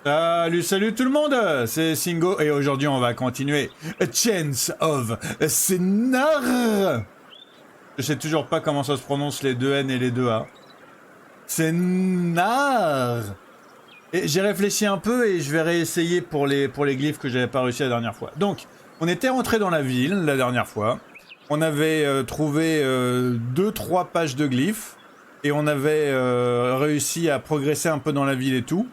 Salut, salut tout le monde, c'est Singo et aujourd'hui on va continuer A Chance of Sennar. Je sais toujours pas comment ça se prononce les deux N et les deux A. Sennar. Et j'ai réfléchi un peu et je vais réessayer pour les glyphes que j'avais pas réussi la dernière fois. Donc, on était rentré dans la ville la dernière fois. On avait trouvé 2-3 pages de glyphes et on avait réussi à progresser un peu dans la ville et tout.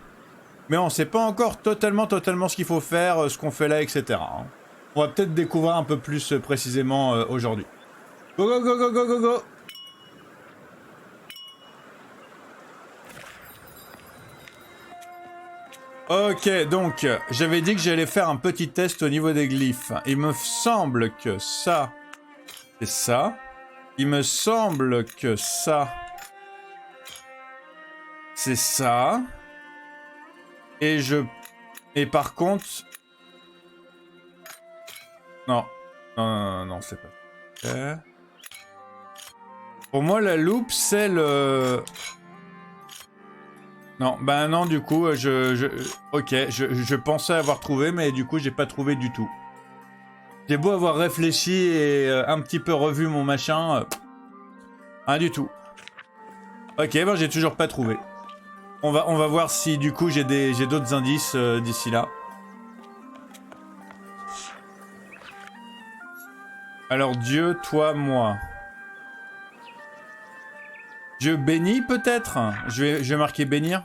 Mais on sait pas encore totalement ce qu'il faut faire, ce qu'on fait là, etc. On va peut-être découvrir un peu plus précisément aujourd'hui. Go go go go go go go. Ok, donc j'avais dit que j'allais faire un petit test au niveau des glyphes. Il me semble que ça, c'est ça. Il me semble que ça, c'est ça. Et par contre... Non. Non, c'est pas ça. Pour moi, la loupe, c'est le... Non, bah non, du coup, ok, je pensais avoir trouvé, mais du coup, j'ai pas trouvé du tout. J'ai beau avoir réfléchi et un petit peu revu mon machin... rien du tout. Ok, ben j'ai toujours pas trouvé. On va voir si, du coup, j'ai d'autres indices d'ici là. Alors, Dieu, toi, moi... Dieu béni peut-être. Je vais marquer bénir.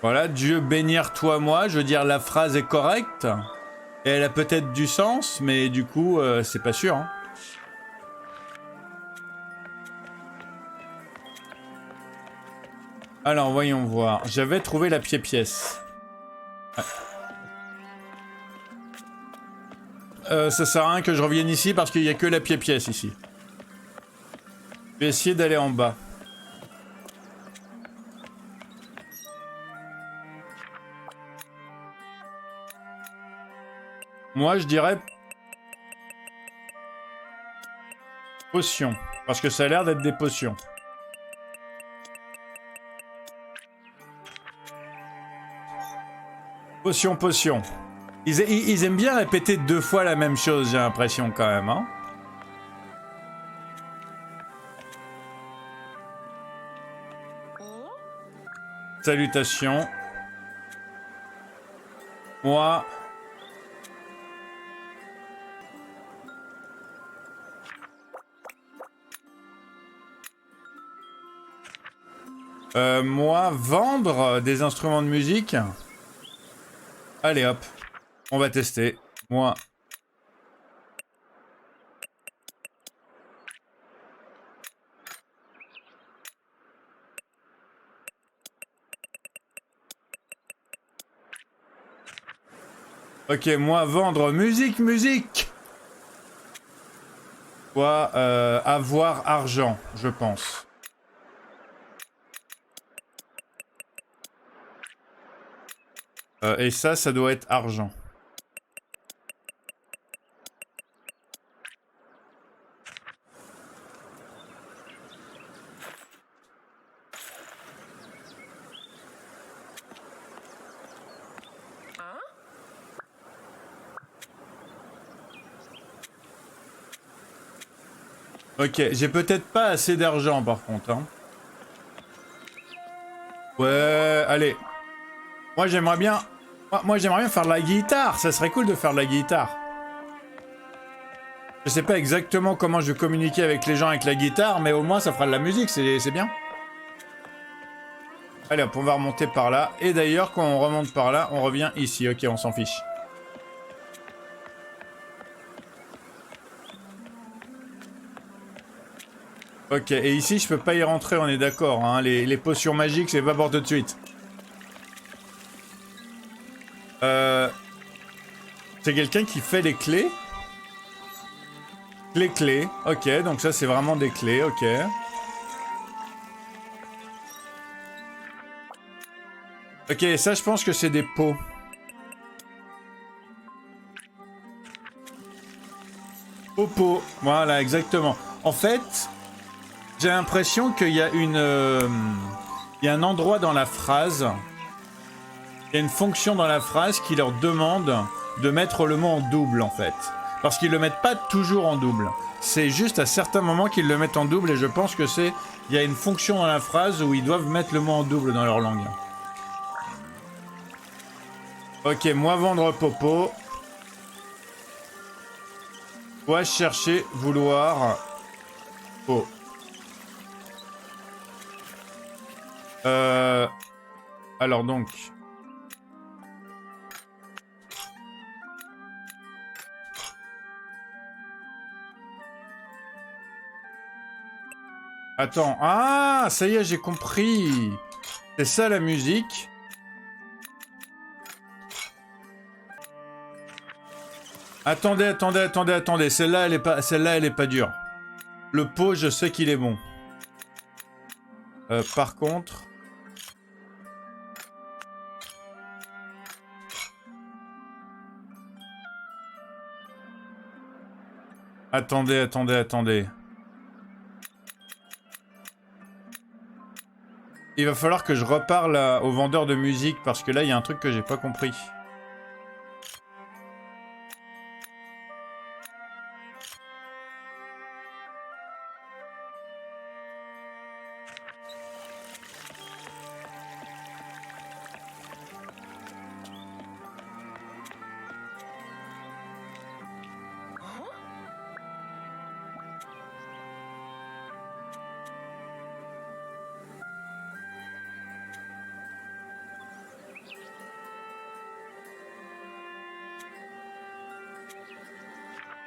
Voilà, Dieu bénir toi moi. Je veux dire la phrase est correcte. Et elle a peut-être du sens, mais du coup c'est pas sûr. Hein. Alors voyons voir. J'avais trouvé la pièce. Ouais. Ça sert à rien que je revienne ici parce qu'il n'y a que la pièce ici. Je vais essayer d'aller en bas. Moi je dirais... potions. Parce que ça a l'air d'être des potions. Potion. Ils aiment bien répéter 2 fois la même chose, j'ai l'impression quand même. Hein. Salutations. Moi... moi, vendre des instruments de musique. Allez hop, on va tester. Moi. Ok, moi, vendre musique. Soit avoir argent, je pense. Et ça doit être argent. Ok, j'ai peut-être pas assez d'argent par contre. Hein. Ouais, allez. Moi j'aimerais bien... Moi j'aimerais bien faire de la guitare, ça serait cool de faire de la guitare. Je sais pas exactement comment je vais communiquer avec les gens avec la guitare, mais au moins ça fera de la musique, c'est bien. Allez hop, on va remonter par là. Et d'ailleurs, quand on remonte par là, on revient ici. Ok, on s'en fiche. Ok, et ici, je peux pas y rentrer, on est d'accord. Hein. Les potions magiques, c'est pas pour tout de suite. C'est quelqu'un qui fait les clés. Clés. Ok, donc ça, c'est vraiment des clés. Ok. Ok, ça, je pense que c'est des pots. Pots. Voilà, exactement. En fait, j'ai l'impression qu'il y a il y a un endroit dans la phrase, il y a une fonction dans la phrase qui leur demande de mettre le mot en double, en fait. Parce qu'ils le mettent pas toujours en double. C'est juste à certains moments qu'ils le mettent en double et je pense que c'est... Il y a une fonction dans la phrase où ils doivent mettre le mot en double dans leur langue. Ok, moi vendre popo. Toi chercher, vouloir. Oh. Alors donc... Attends, ah, ça y est, j'ai compris. C'est ça la musique. Attendez, attendez, attendez, attendez. Celle-là, elle est pas dure. Le pot, je sais qu'il est bon. Par contre... Attendez, attendez, attendez. Il va falloir que je reparle au vendeur de musique parce que là, il y a un truc que j'ai pas compris.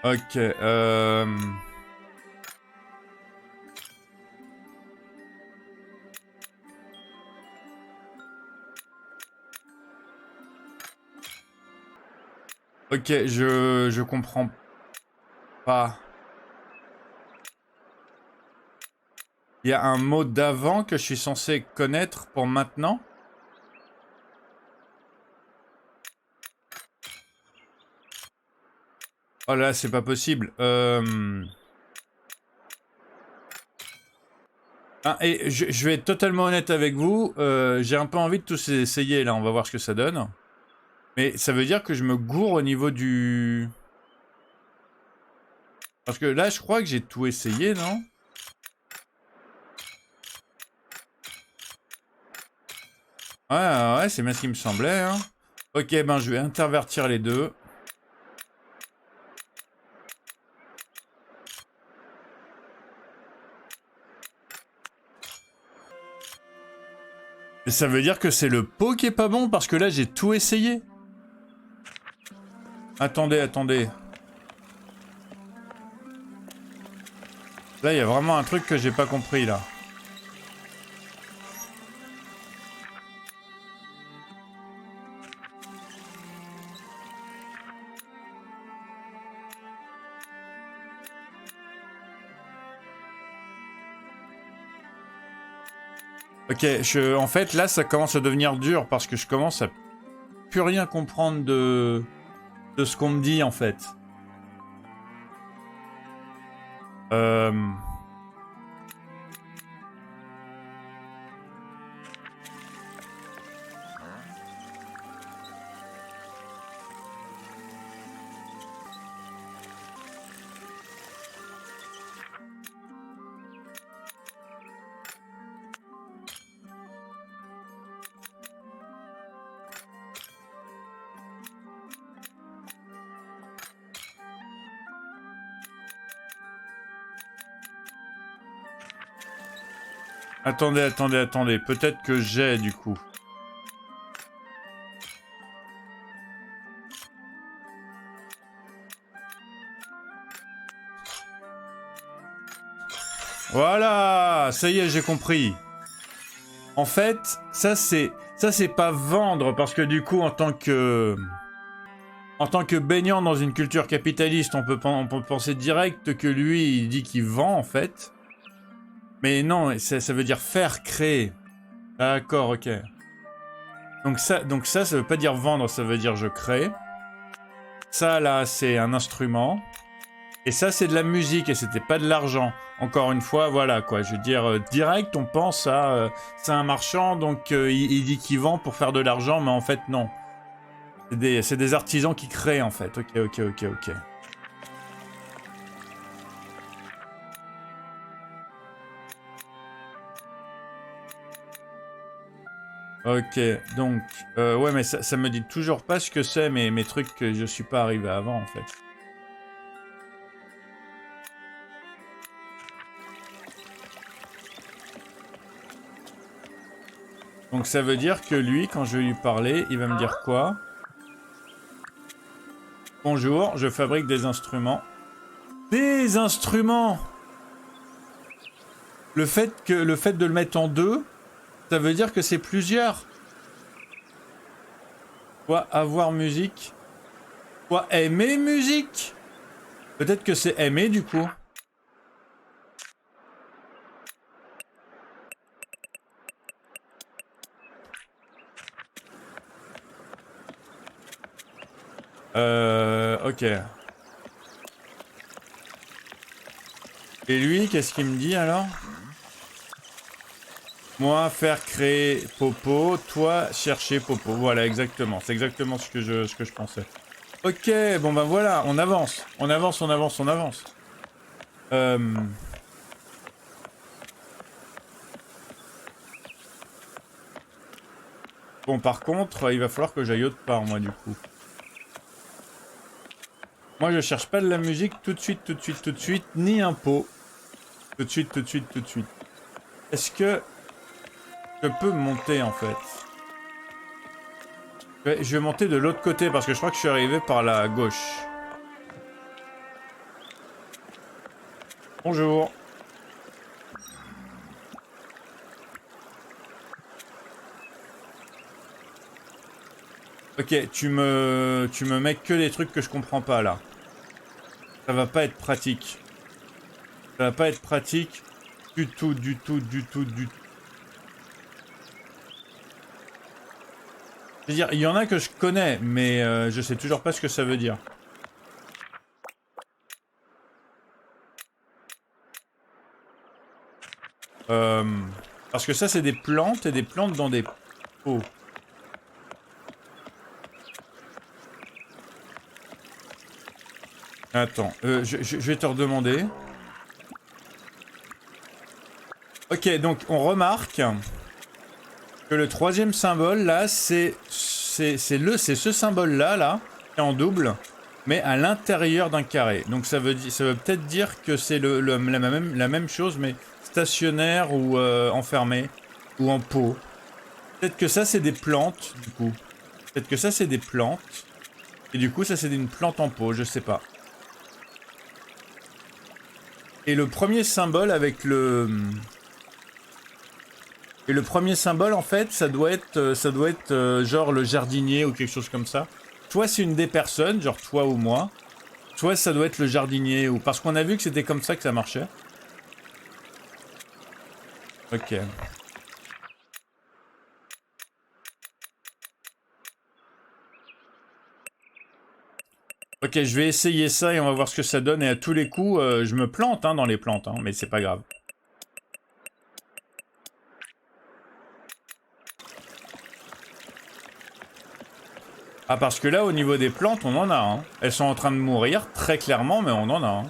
Ok, Ok, je comprends pas. Il y a un mot d'avant que je suis censé connaître pour maintenant? Oh là, c'est pas possible. Ah, et je vais être totalement honnête avec vous. J'ai un peu envie de tous essayer là. On va voir ce que ça donne. Mais ça veut dire que je me gourre au niveau du... Parce que là, je crois que j'ai tout essayé, non? Ouais, c'est bien ce qui me semblait, hein. Ok, ben je vais intervertir les deux. Et ça veut dire que c'est le pot qui est pas bon parce que là, j'ai tout essayé. Attendez, attendez. Là, il y a vraiment un truc que j'ai pas compris, là. Ok, en fait, là, ça commence à devenir dur parce que je commence à plus rien comprendre de ce qu'on me dit, en fait. Attendez, attendez, attendez. Peut-être que j'ai, du coup. Voilà, ça y est, j'ai compris. En fait, ça c'est pas vendre parce que du coup en tant que baignant dans une culture capitaliste, on peut penser direct que lui il dit qu'il vend en fait. Mais non, ça veut dire faire créer. D'accord, ok. Donc ça veut pas dire vendre, ça veut dire je crée. Ça là, c'est un instrument. Et ça, c'est de la musique et c'était pas de l'argent. Encore une fois, voilà quoi. Je veux dire, direct, on pense à... c'est un marchand, donc il dit qu'il vend pour faire de l'argent, mais en fait, non. C'est des artisans qui créent, en fait. Ok. Ok, donc... ouais, mais ça me dit toujours pas ce que c'est, mes trucs que je suis pas arrivé avant, en fait. Donc ça veut dire que lui, quand je vais lui parler, il va me dire quoi? Bonjour, je fabrique des instruments. Des instruments! Le fait de le mettre en deux, ça veut dire que c'est plusieurs. Quoi, avoir musique? Quoi, aimer musique? Peut-être que c'est aimer du coup. Ok. Et lui, qu'est-ce qu'il me dit alors? Moi, faire créer Popo, toi, chercher Popo. Voilà, exactement. C'est exactement ce que je pensais. Ok, bon ben voilà, on avance. On avance. Bon, par contre, il va falloir que j'aille autre part, moi, du coup. Moi, je cherche pas de la musique tout de suite, ni un pot. Tout de suite. Est-ce que je peux monter, en fait? Je vais monter de l'autre côté, parce que je crois que je suis arrivé par la gauche. Bonjour. Ok, tu me mets que des trucs que je comprends pas, là. Ça va pas être pratique. Ça va pas être pratique du tout. Je veux dire, il y en a que je connais, mais je sais toujours pas ce que ça veut dire. Parce que ça, c'est des plantes et des plantes dans des pots. Attends, je vais te redemander. Ok, donc on remarque que le troisième symbole là, c'est ce symbole là, qui est en double, mais à l'intérieur d'un carré. Donc ça veut peut-être dire que c'est la même chose, mais stationnaire ou enfermé ou en pot. Peut-être que ça c'est des plantes du coup. Peut-être que ça c'est des plantes et du coup ça c'est une plante en pot, je sais pas. Et le premier symbole avec le... Et le premier symbole, en fait, ça doit être genre le jardinier ou quelque chose comme ça. Soit c'est une des personnes, genre toi ou moi. Soit ça doit être le jardinier ou... Parce qu'on a vu que c'était comme ça que ça marchait. Ok. Ok, je vais essayer ça et on va voir ce que ça donne. Et à tous les coups, je me plante dans les plantes, mais c'est pas grave. Ah, parce que là, au niveau des plantes, on en a. Elles sont en train de mourir, très clairement, mais on en a.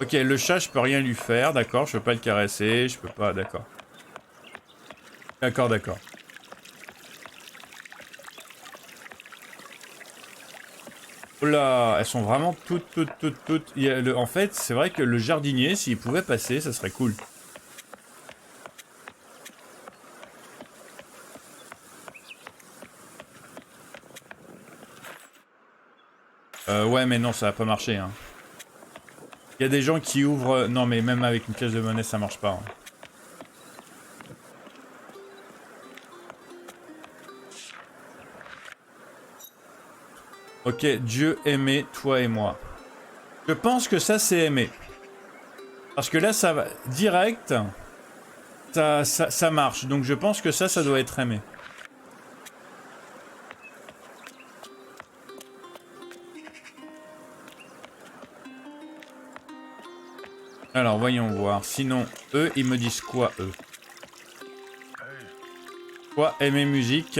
Ok, le chat, je peux rien lui faire, d'accord. Je peux pas le caresser, je peux pas, d'accord. D'accord. Oh là, elles sont vraiment toutes. En fait, c'est vrai que le jardinier, s'il pouvait passer, ça serait cool. Ouais, mais non, ça va pas marcher. Il y a des gens qui ouvrent... Non, mais même avec une pièce de monnaie, ça marche pas. Ok, Dieu aimé, toi et moi. Je pense que ça, c'est aimer. Parce que là, ça va... Direct, ça marche. Donc je pense que ça doit être aimé. Alors, voyons voir. Sinon, eux, ils me disent quoi, eux? Quoi, aimer musique?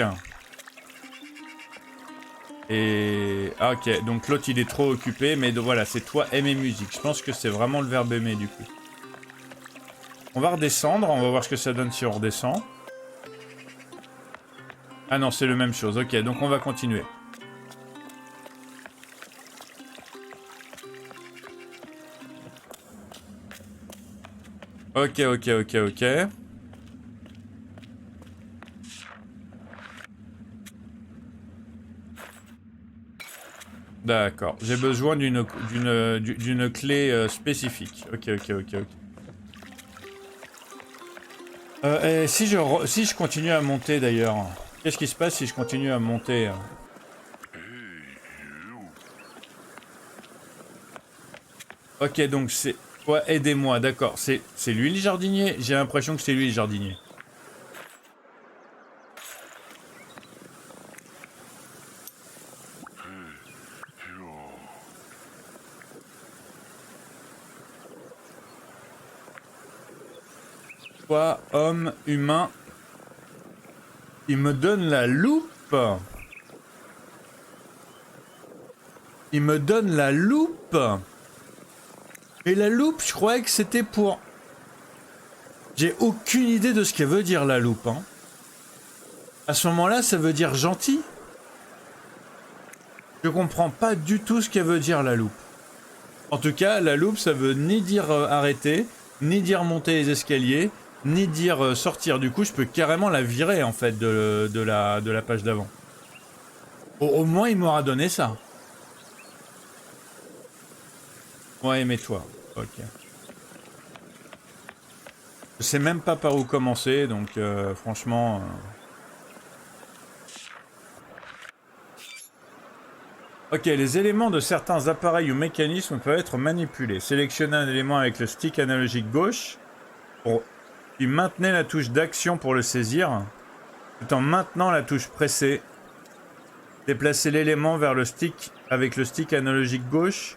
Et... Ah, ok, donc l'autre, il est trop occupé, mais voilà, c'est toi, aimer musique. Je pense que c'est vraiment le verbe aimer, du coup. On va redescendre, on va voir ce que ça donne si on redescend. Ah non, c'est la même chose. Ok, donc on va continuer. Ok, ok, ok, ok. D'accord. J'ai besoin d'une clé spécifique. Ok, ok, ok, ok. Et si je continue à monter d'ailleurs, qu'est-ce qui se passe si je continue à monter? Ok, donc c'est... Ouais, aidez-moi, d'accord. C'est lui le jardinier? J'ai l'impression que c'est lui le jardinier. Toi, homme, humain, il me donne la loupe. Il me donne la loupe. Et la loupe, je croyais que c'était pour... J'ai aucune idée de ce qu'elle veut dire la loupe, hein. À ce moment-là, ça veut dire gentil. Je comprends pas du tout ce qu'elle veut dire la loupe. En tout cas, la loupe, ça veut ni dire arrêter, ni dire monter les escaliers, ni dire sortir. Du coup, je peux carrément la virer en fait de la page d'avant. Au moins, il m'aura donné ça. Ouais, mais toi. Ok. Je sais même pas par où commencer, donc franchement... Ok, les éléments de certains appareils ou mécanismes peuvent être manipulés. Sélectionnez un élément avec le stick analogique gauche, puis maintenez la touche d'action pour le saisir, tout en maintenant la touche pressée. Déplacez l'élément vers le stick avec le stick analogique gauche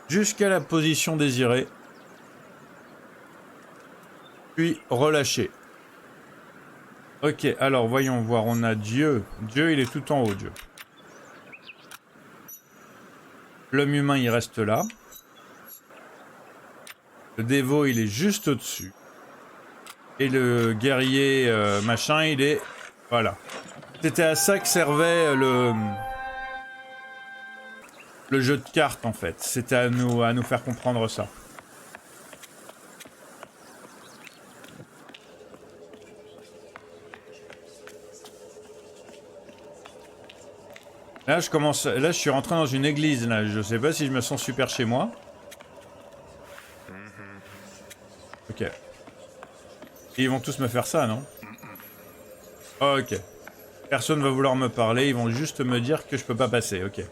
jusqu'à la position désirée, puis relâchez. Ok, alors voyons voir, on a Dieu. Dieu, il est tout en haut, Dieu. L'homme humain, il reste là. Le dévot, il est juste au-dessus. Et le guerrier machin, il est... Voilà. C'était à ça que servait le jeu de cartes, en fait. C'était à nous faire comprendre ça. Là, je suis rentré dans une église, là. Je sais pas si je me sens super chez moi. Ok. Et ils vont tous me faire ça, non? Ok. Personne va vouloir me parler, ils vont juste me dire que je peux pas passer, ok.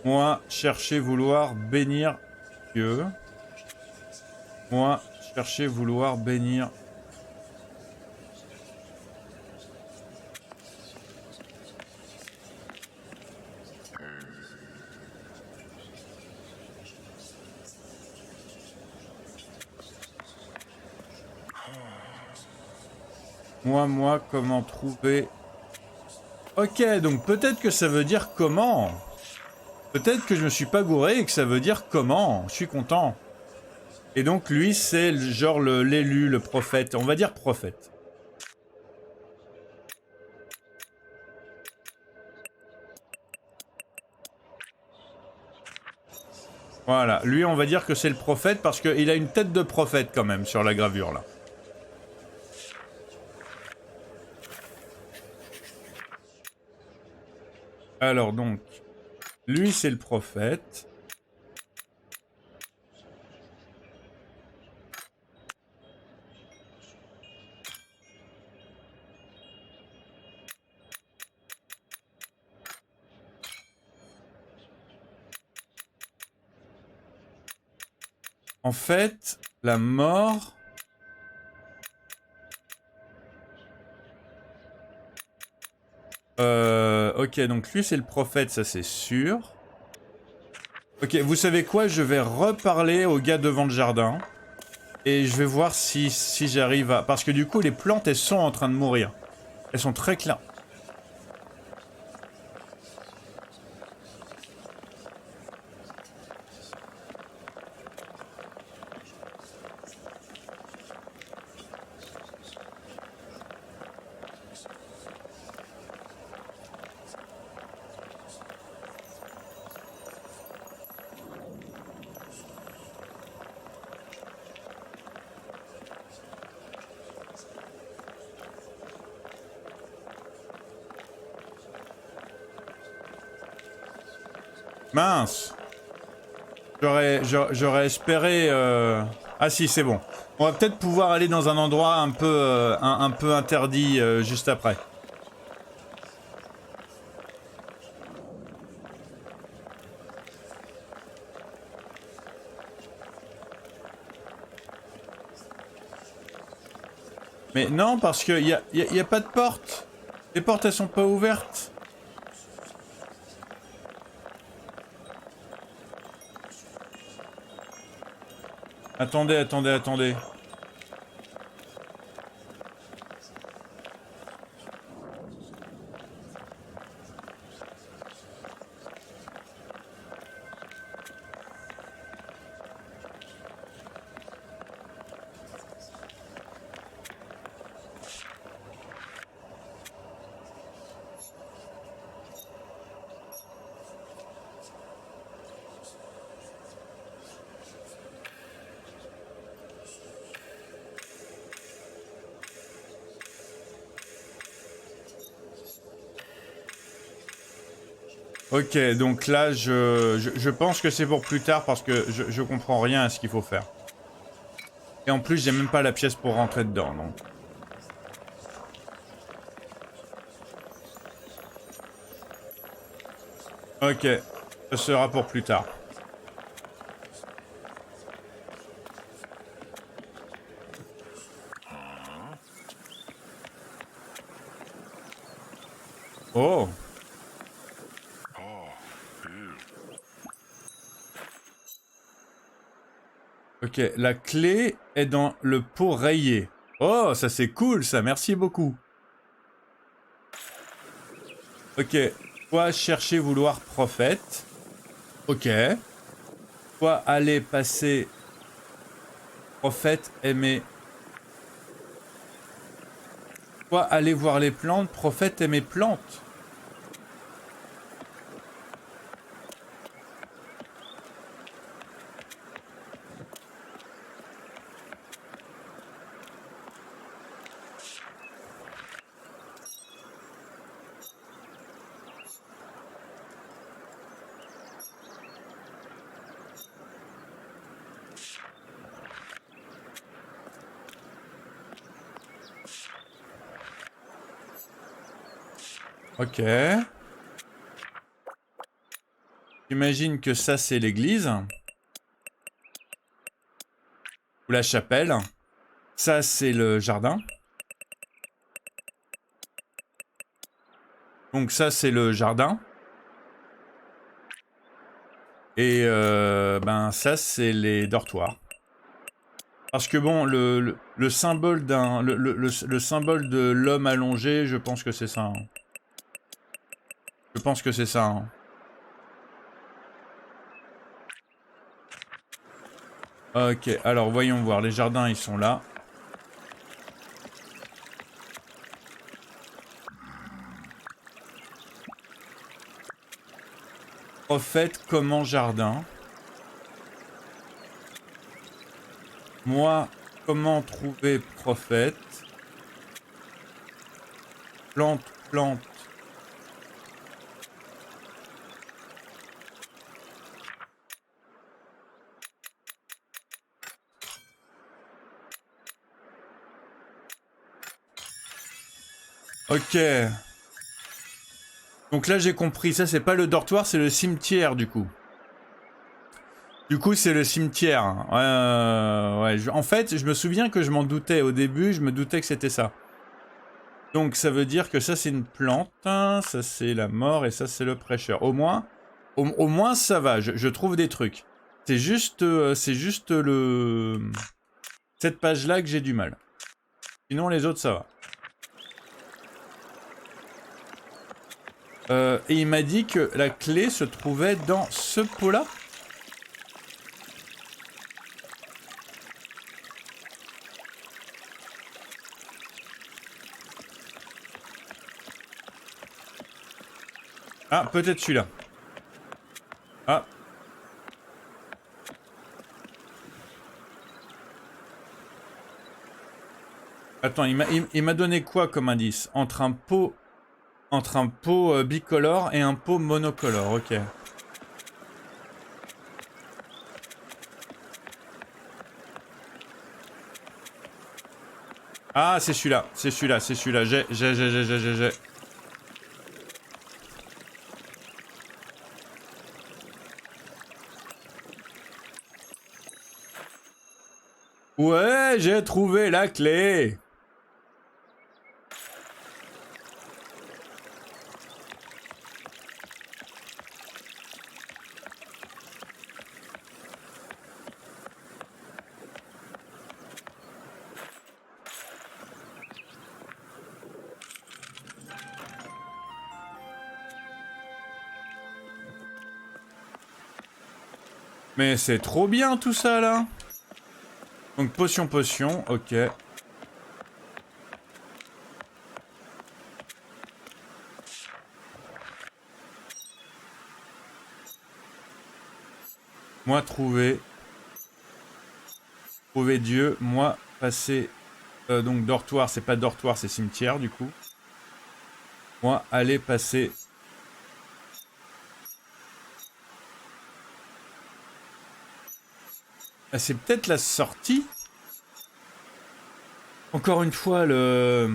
Moi, chercher vouloir bénir Dieu. Moi, chercher vouloir bénir... Moi, comment trouver... Ok, donc peut-être que ça veut dire comment. Peut-être que je me suis pas gouré et que ça veut dire comment. Je suis content. Et donc lui, c'est genre l'élu, le prophète. On va dire prophète. Voilà, lui, on va dire que c'est le prophète parce qu'il a une tête de prophète quand même sur la gravure là. Alors donc, lui, c'est le prophète. En fait, la mort... ok, donc lui c'est le prophète, ça c'est sûr. Ok, vous savez quoi? Je vais reparler au gars devant le jardin. Et je vais voir si j'arrive à... Parce que du coup, les plantes, elles sont en train de mourir. Elles sont très claires. Mince. J'aurais espéré... Ah si, c'est bon. On va peut-être pouvoir aller dans un endroit un peu, un peu interdit juste après. Mais non, parce qu'il y a pas de porte. Les portes, elles sont pas ouvertes. Attendez, attendez, attendez. Ok, donc là, je pense que c'est pour plus tard parce que je comprends rien à ce qu'il faut faire. Et en plus, j'ai même pas la pièce pour rentrer dedans, donc... Ok, ce sera pour plus tard. Oh! Ok, la clé est dans le pot rayé. Oh, ça c'est cool, ça, merci beaucoup. Ok, quoi chercher vouloir prophète. Ok. Quoi aller passer prophète aimer. Quoi aller voir les plantes, prophète aimer plantes. Ok. J'imagine que ça c'est l'église. Ou la chapelle. Ça c'est le jardin. Donc ça c'est le jardin. Et ben ça c'est les dortoirs. Parce que bon, le symbole d'un... Le symbole de l'homme allongé, je pense que c'est ça. Hein. Je pense que c'est ça. Hein. Ok, alors voyons voir. Les jardins, ils sont là. Prophète, comment jardin? Moi, comment trouver prophète? Plante, plante. Ok. Donc là, j'ai compris. Ça, c'est pas le dortoir, c'est le cimetière, du coup. Du coup, c'est le cimetière. Ouais. En fait, je me souviens que je m'en doutais. Au début, je me doutais que c'était ça. Donc, ça veut dire que ça, c'est une plante. Ça, c'est la mort. Et ça, c'est le prêcheur. Au moins, au moins ça va, je trouve des trucs. C'est juste cette page-là que j'ai du mal. Sinon les autres ça va. Et il m'a dit que la clé se trouvait dans ce pot-là. Ah, peut-être celui-là. Ah. Attends, il m'a donné quoi comme indice? Entre un pot bicolore et un pot monocolore, ok. Ah, c'est celui-là, c'est celui-là, c'est celui-là. J'ai. Ouais, j'ai trouvé la clé. Mais c'est trop bien tout ça là. Donc potion, ok. Moi trouver Dieu, moi passer donc dortoir, c'est pas dortoir, c'est cimetière du coup. Moi aller passer. Ah, c'est peut-être la sortie. Encore une fois le.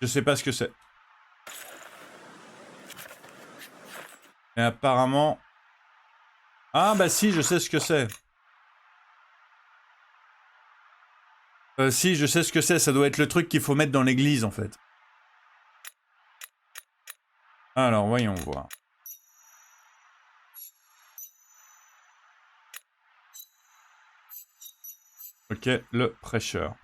Je sais pas ce que c'est. Mais apparemment. Ah bah si, je sais ce que c'est. Si, je sais ce que c'est. Ça doit être le truc qu'il faut mettre dans l'église en fait. Alors voyons voir. Ok, le prêcheur.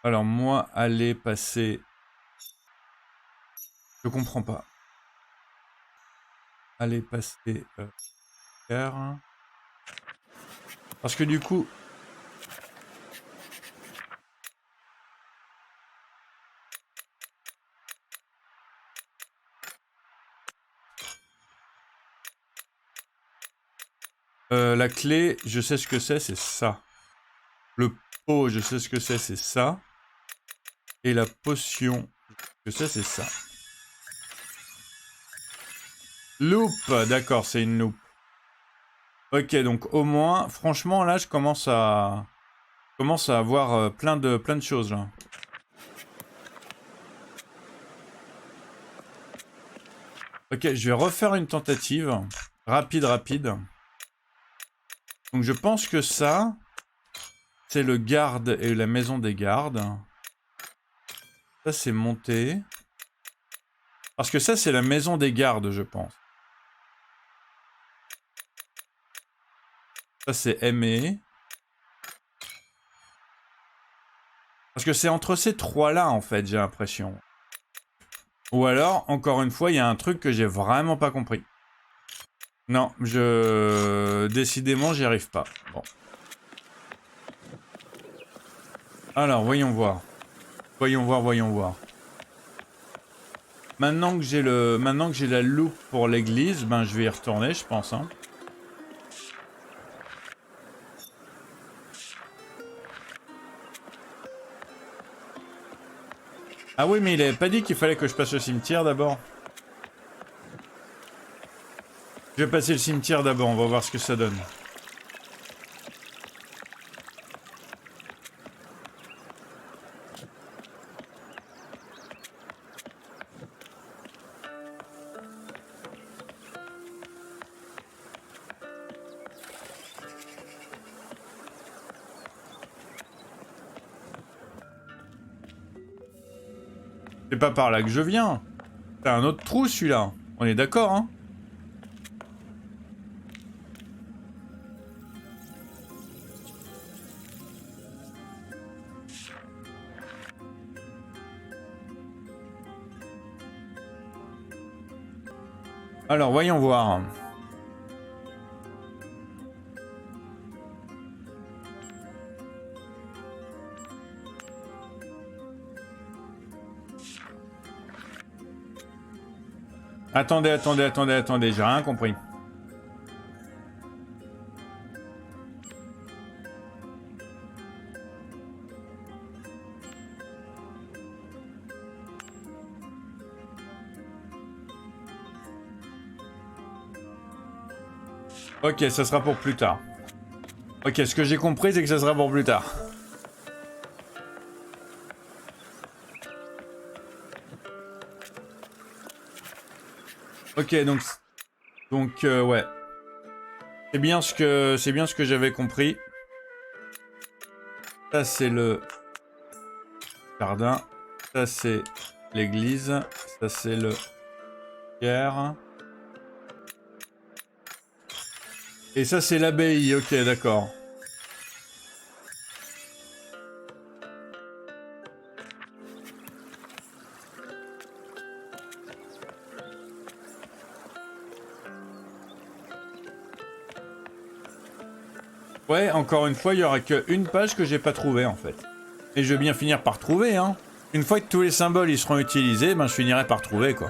Alors moi aller passer. Je comprends pas. Aller passer. Parce que du coup. La clé, je sais ce que c'est ça. Le pot, je sais ce que c'est ça. Et la potion, je sais c'est ça. Loupe, d'accord, c'est une loupe. Ok, donc au moins, franchement, là, je commence à avoir plein de choses, là. Ok, je vais refaire une tentative. Rapide. Donc je pense que ça, c'est le garde et la maison des gardes. Ça, c'est monté. Parce que ça, c'est la maison des gardes, je pense. Ça, c'est aimé. Parce que c'est entre ces trois-là, en fait, j'ai l'impression. Ou alors, encore une fois, il y a un truc que j'ai vraiment pas compris. Non, décidément, j'y arrive pas. Bon. Alors, voyons voir. Voyons voir. Maintenant que j'ai la loupe pour l'église, ben je vais y retourner, je pense. Hein. Ah oui, mais il avait pas dit qu'il fallait que je passe au cimetière d'abord. Je vais passer le cimetière d'abord, on va voir ce que ça donne. C'est pas par là que je viens. C'est un autre trou celui-là. On est d'accord, hein? Alors, voyons voir. Attendez, j'ai rien compris. Ok, ça sera pour plus tard. Ok, ce que j'ai compris, c'est que ça sera pour plus tard. Ok, donc ouais. C'est bien ce que j'avais compris. Ça c'est le jardin, ça c'est l'église, ça c'est le pierre. Et ça c'est l'abbaye. Ok, d'accord. Ouais, encore une fois, il y aura qu'une page que j'ai pas trouvée en fait. Et je vais bien finir par trouver, hein. Une fois que tous les symboles ils seront utilisés, ben je finirai par trouver quoi.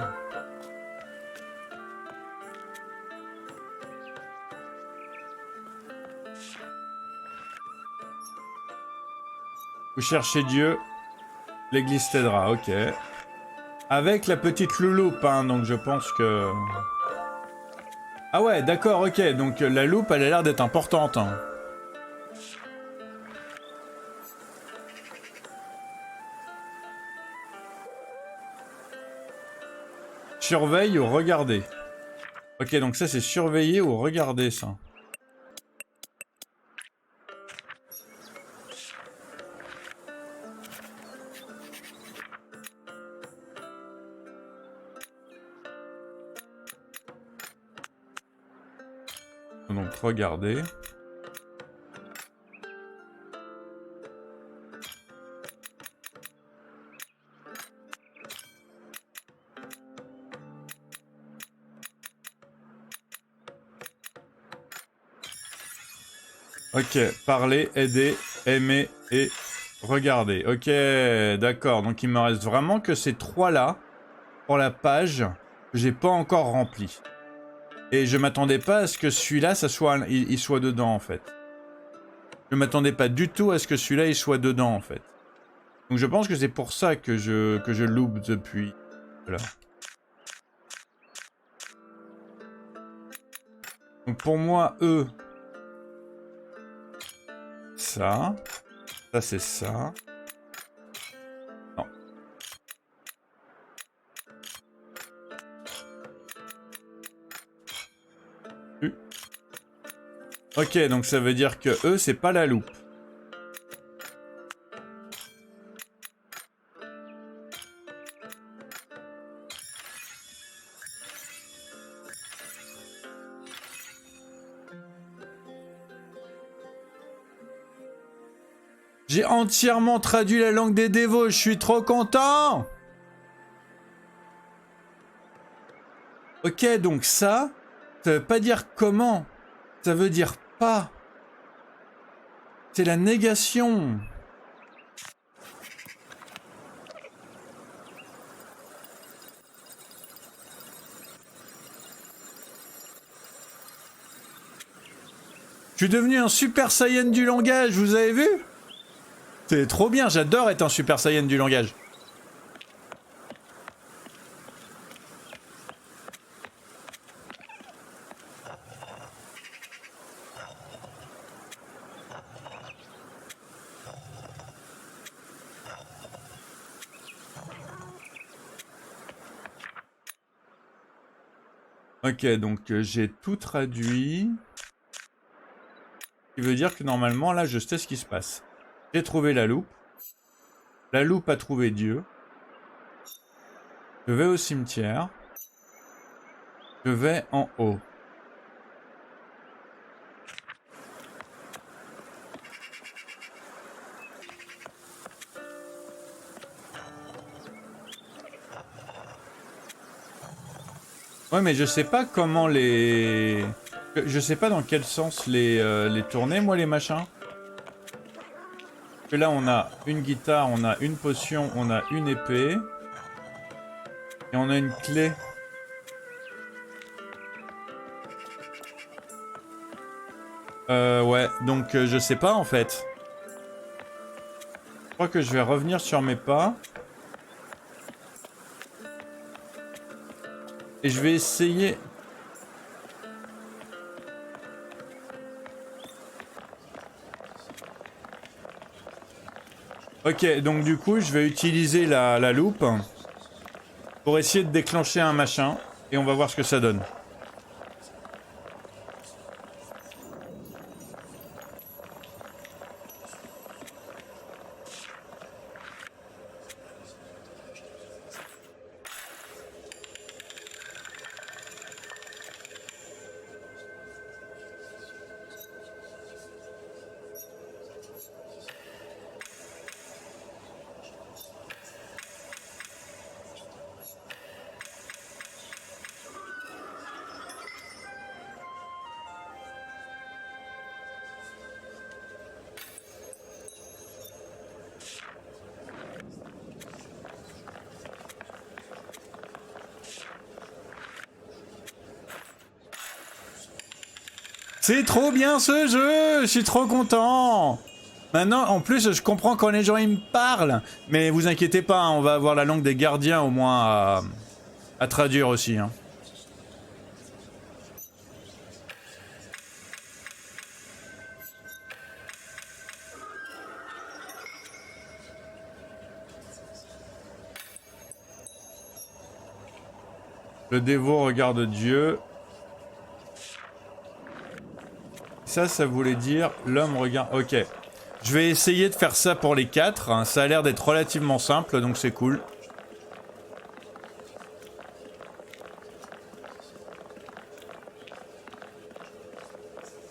Vous cherchez Dieu, l'église t'aidera, ok. Avec la petite louloupe, hein, donc je pense que... Ah ouais, d'accord, ok, donc la loupe elle a l'air d'être importante. Hein. Surveille ou regarder. Ok, donc ça c'est surveiller ou regarder ça. Donc regarder. Ok, parler, aider, aimer et regarder. Ok, d'accord. Donc il me reste vraiment que ces trois-là pour la page que j'ai pas encore remplie. Et je m'attendais pas à ce que celui-là, il soit dedans en fait. Je m'attendais pas du tout à ce que celui-là, il soit dedans en fait. Donc je pense que c'est pour ça que je loupe depuis. Voilà. Donc pour moi, eux... Ça c'est ça. Non. Ok, donc ça veut dire que eux, c'est pas la loupe. J'ai entièrement traduit la langue des dévots, je suis trop content! Ok, donc ça veut pas dire comment, ça veut dire pas. C'est la négation. Je suis devenu un super saiyan du langage, vous avez vu? C'est trop bien, j'adore être un super saiyan du langage. Ok, donc j'ai tout traduit. Ce qui veut dire que normalement, là, je sais ce qui se passe. J'ai trouvé la loupe. La loupe a trouvé Dieu. Je vais au cimetière. Je vais en haut. Ouais, mais je sais pas comment les... Je sais pas dans quel sens les tourner, moi, les machins. Parce que là, on a une guitare, on a une potion, on a une épée. Et on a une clé. Ouais, donc je sais pas, en fait. Je crois que je vais revenir sur mes pas. Et je vais essayer... Ok, donc du coup, je vais utiliser la loupe pour essayer de déclencher un machin. Et on va voir ce que ça donne. C'est trop bien ce jeu, je suis trop content. Maintenant, en plus, je comprends quand les gens ils me parlent. Mais vous inquiétez pas, hein, on va avoir la langue des gardiens au moins à traduire aussi. Hein. Le dévot regarde Dieu. Ça voulait dire l'homme regarde... Ok. Je vais essayer de faire ça pour les 4. Hein. Ça a l'air d'être relativement simple, donc c'est cool.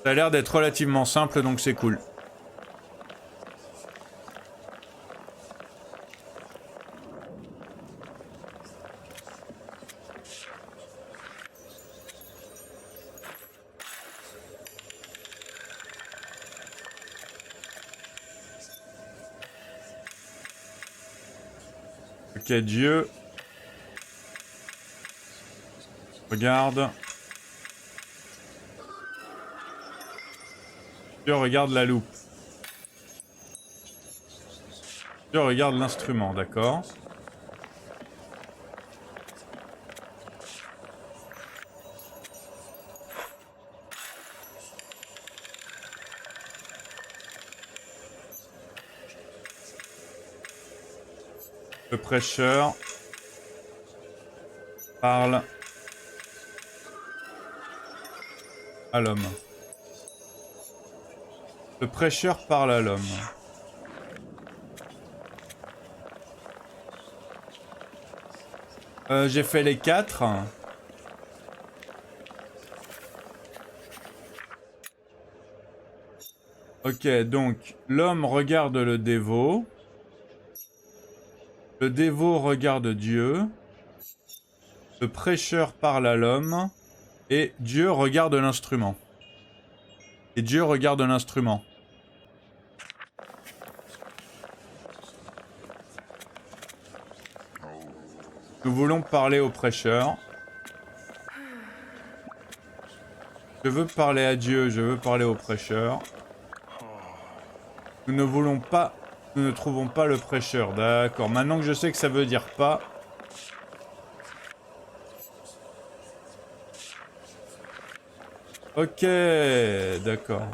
Ça a l'air d'être relativement simple, donc c'est cool. Ok, Dieu. Regarde. Dieu regarde la loupe. Dieu regarde l'instrument, d'accord. Le prêcheur parle à l'homme. Le prêcheur parle à l'homme. J'ai fait les 4. Ok, donc l'homme regarde le dévot. Le dévot regarde Dieu. Le prêcheur parle à l'homme. Et Dieu regarde l'instrument. Et Dieu regarde l'instrument. Nous voulons parler au prêcheur. Je veux parler à Dieu, je veux parler au prêcheur. Nous ne voulons pas... Nous ne trouvons pas le prêcheur. D'accord. Maintenant que je sais que ça veut dire pas... Ok, d'accord.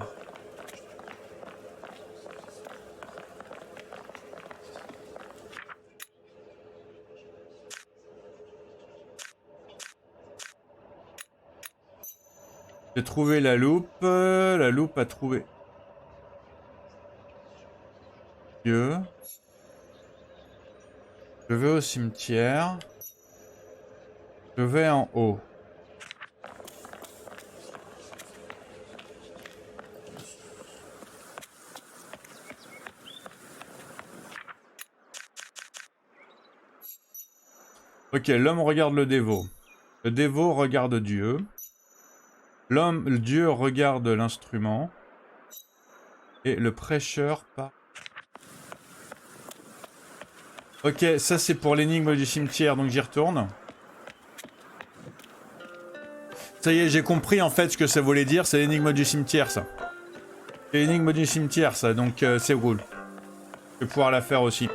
J'ai trouvé la loupe. La loupe a trouvé... Dieu. Je vais au cimetière. Je vais en haut. Ok, l'homme regarde le dévot. Le dévot regarde Dieu. Le Dieu regarde l'instrument. Et le prêcheur part. Ok, ça c'est pour l'énigme du cimetière, donc j'y retourne. Ça y est, j'ai compris en fait ce que ça voulait dire, c'est l'énigme du cimetière ça. C'est l'énigme du cimetière ça, donc c'est cool. Je vais pouvoir la faire aussi.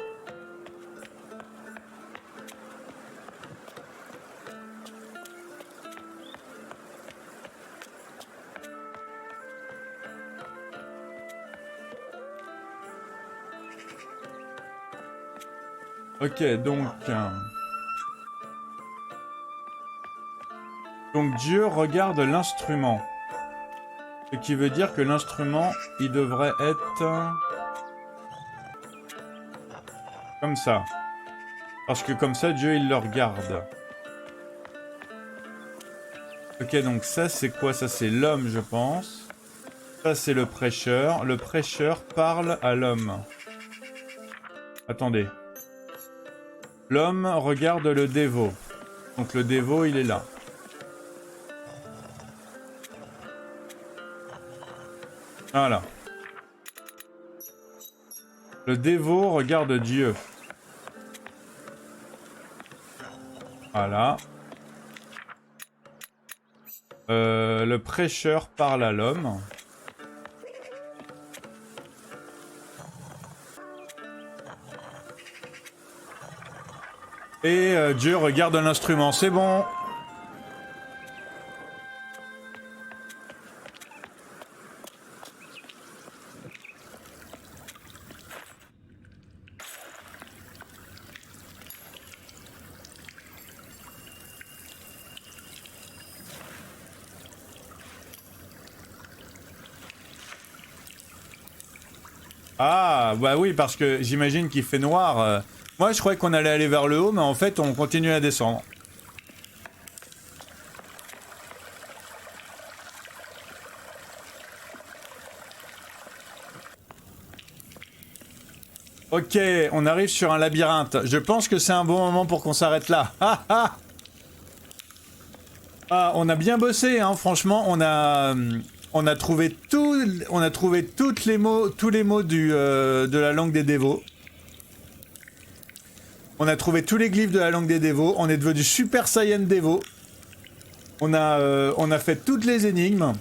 Ok, donc Dieu regarde l'instrument. Ce qui veut dire que l'instrument, il devrait être... comme ça. Parce que comme ça, Dieu, il le regarde. Ok, donc ça, c'est quoi? Ça, c'est l'homme, je pense. Ça, c'est le prêcheur. Le prêcheur parle à l'homme. Attendez. L'homme regarde le dévot. Donc le dévot, il est là. Voilà. Le dévot regarde Dieu. Voilà. Le prêcheur parle à l'homme. Et Dieu regarde l'instrument. C'est bon. Ah, bah oui, parce que j'imagine qu'il fait noir. Moi, je croyais qu'on allait aller vers le haut, mais en fait, on continue à descendre. Ok, on arrive sur un labyrinthe. Je pense que c'est un bon moment pour qu'on s'arrête là. Ah, on a bien bossé, hein. Franchement, on a trouvé tous les mots de la langue des dévots. On a trouvé tous les glyphes de la langue des dévots. On est devenu Super Saiyan dévot. On a fait toutes les énigmes.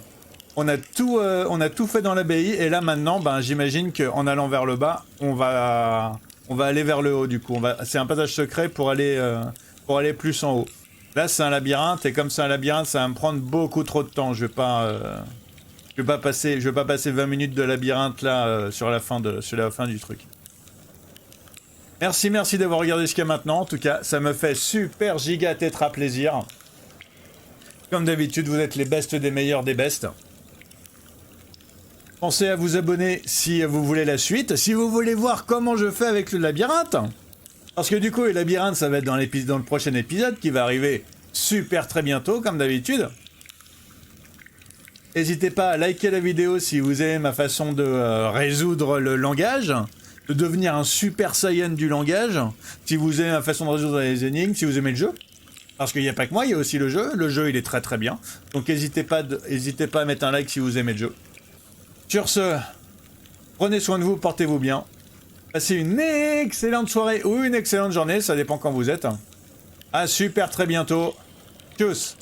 On a tout fait dans l'abbaye. Et là maintenant, ben j'imagine qu'en allant vers le bas, on va aller vers le haut. Du coup, c'est un passage secret pour aller plus en haut. Là, c'est un labyrinthe, et comme c'est un labyrinthe, ça va me prendre beaucoup trop de temps. Je vais pas passer 20 minutes de labyrinthe là sur la fin du truc. Merci d'avoir regardé jusqu'à maintenant. En tout cas, ça me fait super giga tétra plaisir. Comme d'habitude, vous êtes les bestes des meilleurs des bestes. Pensez à vous abonner si vous voulez la suite. Si vous voulez voir comment je fais avec le labyrinthe. Parce que du coup, le labyrinthe, ça va être dans le prochain épisode qui va arriver super très bientôt, comme d'habitude. N'hésitez pas à liker la vidéo si vous aimez ma façon de résoudre le langage, de devenir un super saiyan du langage, si vous aimez ma façon de résoudre les énigmes, si vous aimez le jeu. Parce qu'il n'y a pas que moi, il y a aussi le jeu. Le jeu, il est très très bien. Donc n'hésitez pas à mettre un like si vous aimez le jeu. Sur ce, prenez soin de vous, portez-vous bien. Passez une excellente soirée ou une excellente journée, ça dépend quand vous êtes. À super très bientôt. Tchuss.